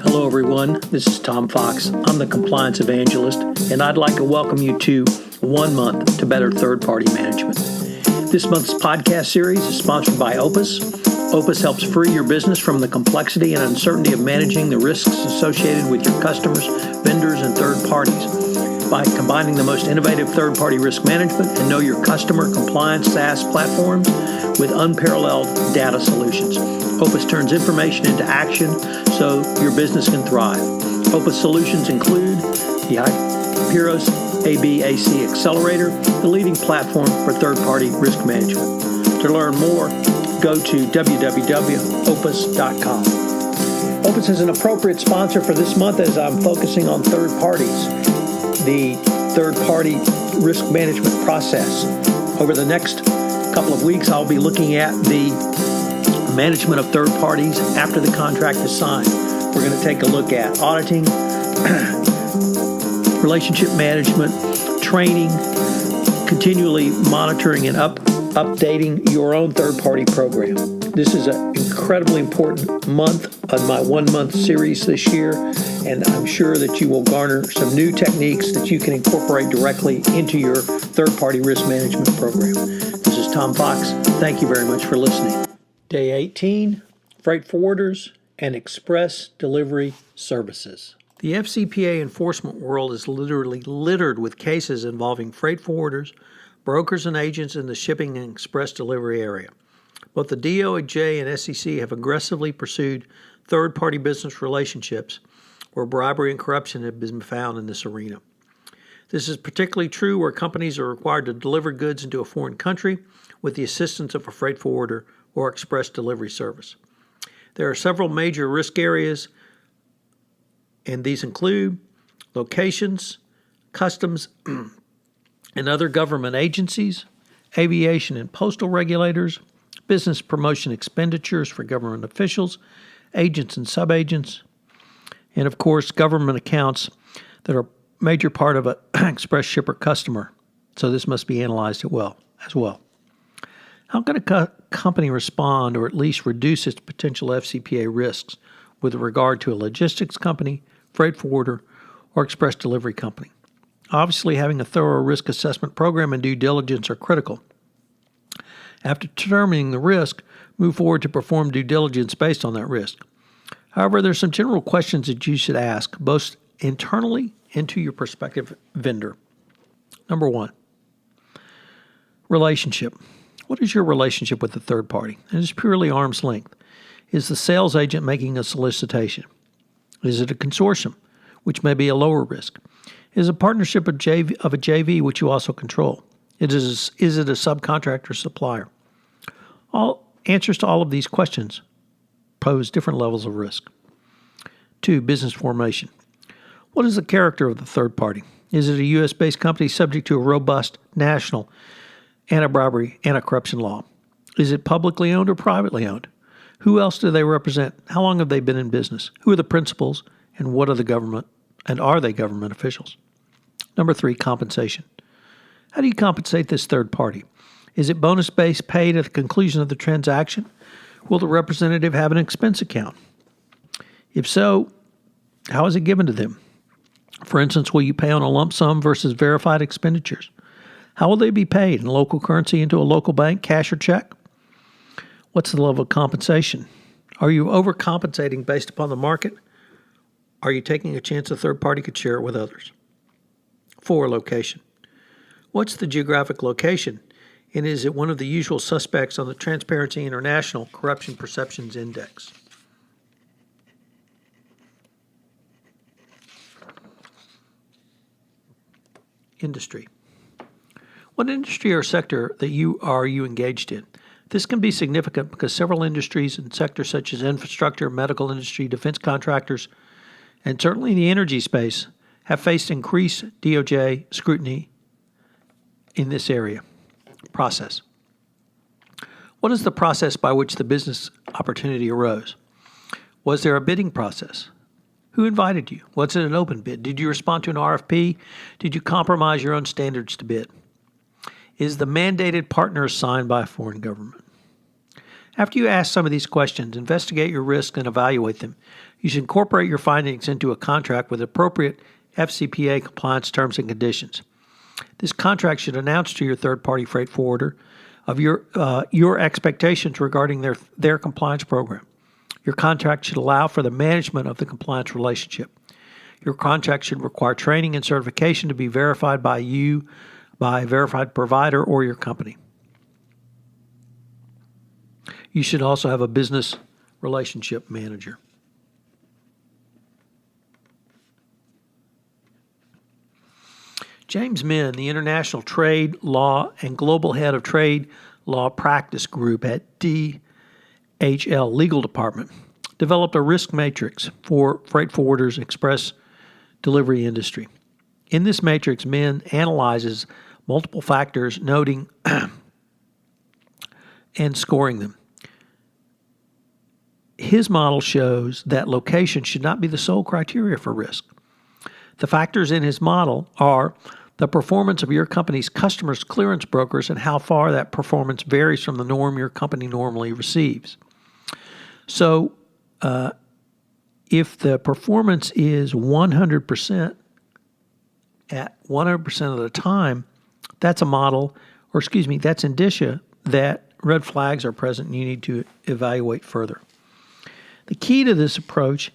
Hello, everyone. This is Tom Fox. I'm the Compliance Evangelist, and I'd like to welcome you to 1 Month to Better Third-Party Management. This month's podcast series is sponsored by Opus. Opus helps free your business from the complexity and uncertainty of managing the risks associated with your customers, vendors, and third parties. By combining the most innovative third-party risk management and know your customer compliance SaaS platforms with unparalleled data solutions, Opus turns information into action so your business can thrive. Opus solutions include the Hyperos ABAC Accelerator, the leading platform for third-party risk management. To learn more, go to www.opus.com. Opus is an appropriate sponsor for this month as I'm focusing on third parties, the third-party risk management process. Over the next couple of weeks, I'll be looking at the management of third parties after the contract is signed. We're going to take a look at auditing, relationship management, training, continually monitoring and updating your own third-party program. This is an incredibly important month on my 1 month series this year, and I'm sure that you will garner some new techniques that you can incorporate directly into your third-party risk management program. This is Tom Fox. Thank you very much for listening. Day 18, Freight Forwarders and Express Delivery Services. The FCPA enforcement world is literally littered with cases involving freight forwarders, brokers, and agents in the shipping and express delivery area. Both the DOJ and SEC have aggressively pursued third-party business relationships where bribery and corruption have been found in this arena. This is particularly true where companies are required to deliver goods into a foreign country with the assistance of a freight forwarder or express delivery service. There are several major risk areas, and these include locations, customs, and other government agencies, aviation and postal regulators, business promotion expenditures for government officials, agents and subagents, and of course, government accounts that are a major part of an express shipper customer. So this must be analyzed as well. How can a company respond or at least reduce its potential FCPA risks with regard to a logistics company, freight forwarder, or express delivery company? Obviously, having a thorough risk assessment program and due diligence are critical. After determining the risk, move forward to perform due diligence based on that risk. However, there are some general questions that you should ask, both internally and to your prospective vendor. Number one, relationship. What is your relationship with the third party? It is purely arm's length. Is the sales agent making a solicitation? Is it a consortium, which may be a lower risk? Is it a partnership of a JV, which you also control? Is it a subcontractor supplier? All answers to all of these questions pose different levels of risk. 2. Business formation. What is the character of the third party? Is it a U.S.-based company subject to a robust national anti-bribery, anti-corruption law? Is it publicly owned or privately owned? Who else do they represent? How long have they been in business? Who are the principals? And what are the government? And are they government officials? Number 3, compensation. How do you compensate this third party? Is it bonus-based paid at the conclusion of the transaction? Will the representative have an expense account? If so, how is it given to them? For instance, will you pay on a lump sum versus verified expenditures? How will they be paid? In local currency into a local bank, cash or check? What's the level of compensation? Are you overcompensating based upon the market? Are you taking a chance a third party could share it with others? 4, location. What's the geographic location? And is it one of the usual suspects on the Transparency International Corruption Perceptions Index? Industry. What industry or sector that you engaged in? This can be significant because several industries and sectors such as infrastructure, medical industry, defense contractors, and certainly the energy space have faced increased DOJ scrutiny in this area. Process. What is the process by which the business opportunity arose? Was there a bidding process? Who invited you? Was it an open bid? Did you respond to an RFP? Did you compromise your own standards to bid? Is the mandated partner assigned by a foreign government? After you ask some of these questions, investigate your risk and evaluate them. You should incorporate your findings into a contract with appropriate FCPA compliance terms and conditions. This contract should announce to your third-party freight forwarder of your expectations regarding their compliance program. Your contract should allow for the management of the compliance relationship. Your contract should require training and certification to be verified by you, by a verified provider, or your company. You should also have a business relationship manager. James Min, the International Trade Law and Global Head of Trade Law Practice Group at DHL Legal Department, developed a risk matrix for freight forwarders express delivery industry. In this matrix, Min analyzes multiple factors, noting and scoring them. His model shows that location should not be the sole criteria for risk. The factors in his model are the performance of your company's customers' clearance brokers and how far that performance varies from the norm your company normally receives. So, if the performance is 100% at 100% of the time, that's a model, that's indicia that red flags are present and you need to evaluate further. The key to this approach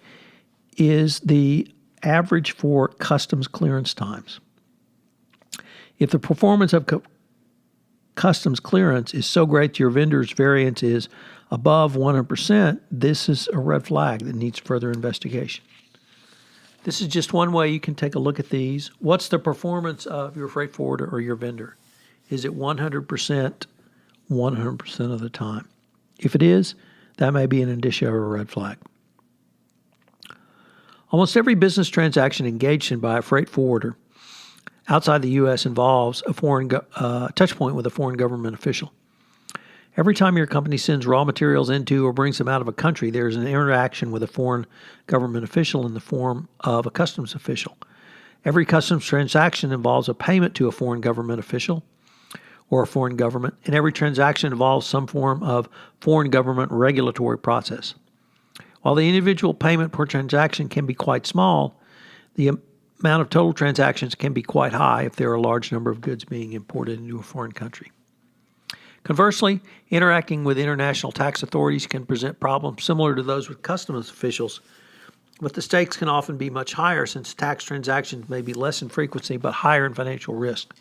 is the average for customs clearance times. If the performance of customs clearance is so great your vendor's variance is above 100%, this is a red flag that needs further investigation. This is just one way you can take a look at these. What's the performance of your freight forwarder or your vendor? Is it 100% of the time? If it is, that may be an indicia or a red flag. Almost every business transaction engaged in by a freight forwarder outside the U.S. involves a foreign touch point with a foreign government official. Every time your company sends raw materials into or brings them out of a country, there is an interaction with a foreign government official in the form of a customs official. Every customs transaction involves a payment to a foreign government official or a foreign government, and every transaction involves some form of foreign government regulatory process. While the individual payment per transaction can be quite small, the amount of total transactions can be quite high if there are a large number of goods being imported into a foreign country. Conversely, interacting with international tax authorities can present problems similar to those with customs officials, but the stakes can often be much higher since tax transactions may be less in frequency but higher in financial risk.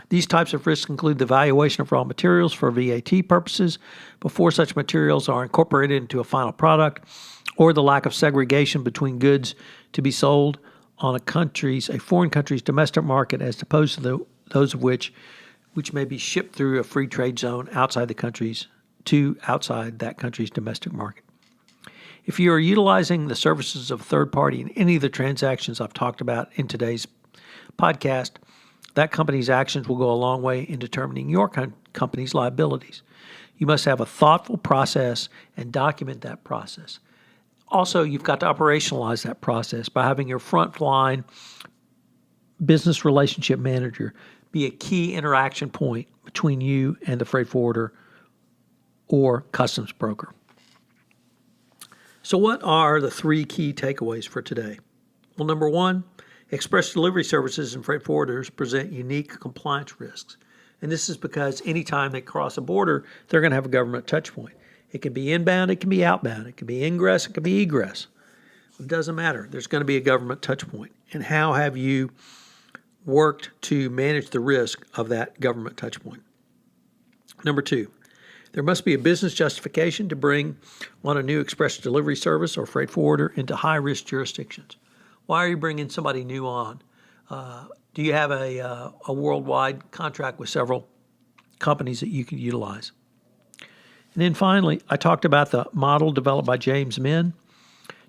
These types of risks include the valuation of raw materials for VAT purposes before such materials are incorporated into a final product, or the lack of segregation between goods to be sold on a foreign country's domestic market as opposed to those of which may be shipped through a free trade zone outside that country's domestic market. If you are utilizing the services of a third party in any of the transactions I've talked about in today's podcast, that company's actions will go a long way in determining your company's liabilities. You must have a thoughtful process and document that process. Also, you've got to operationalize that process by having your frontline business relationship manager be a key interaction point between you and the freight forwarder or customs broker. So what are the three key takeaways for today? Well, number one, express delivery services and freight forwarders present unique compliance risks. And this is because anytime they cross a border, they're going to have a government touch point. It can be inbound, it can be outbound, it can be ingress, it can be egress. It doesn't matter. There's going to be a government touch point. And how have you worked to manage the risk of that government touch point? Number two, there must be a business justification to bring on a new express delivery service or freight forwarder into high-risk jurisdictions. Why are you bringing somebody new on? Do you have a worldwide contract with several companies that you can utilize? And then finally, I talked about the model developed by James Min.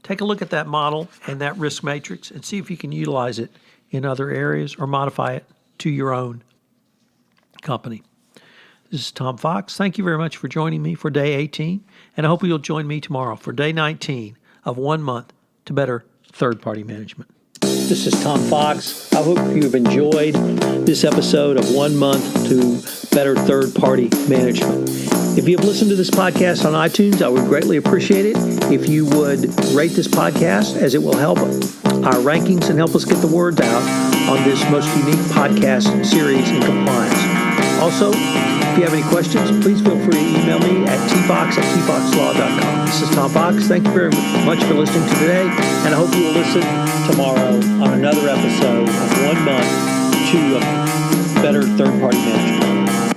Take a look at that model and that risk matrix and see if you can utilize it in other areas or modify it to your own company. This is Tom Fox. Thank you very much for joining me for day 18, and I hope you'll join me tomorrow for day 19 of 1 month to better third-party management. This is Tom Fox. I hope you've enjoyed this episode of 1 month to better third-party management. If you have listened to this podcast on iTunes, I would greatly appreciate it if you would rate this podcast, as it will help our rankings and help us get the word out on this most unique podcast series in compliance. Also, if you have any questions, please feel free to email me at tfox@tfoxlaw.com. This is Tom Fox. Thank you very much for listening to today, and I hope you will listen tomorrow on another episode of 1 month to a better third-party management.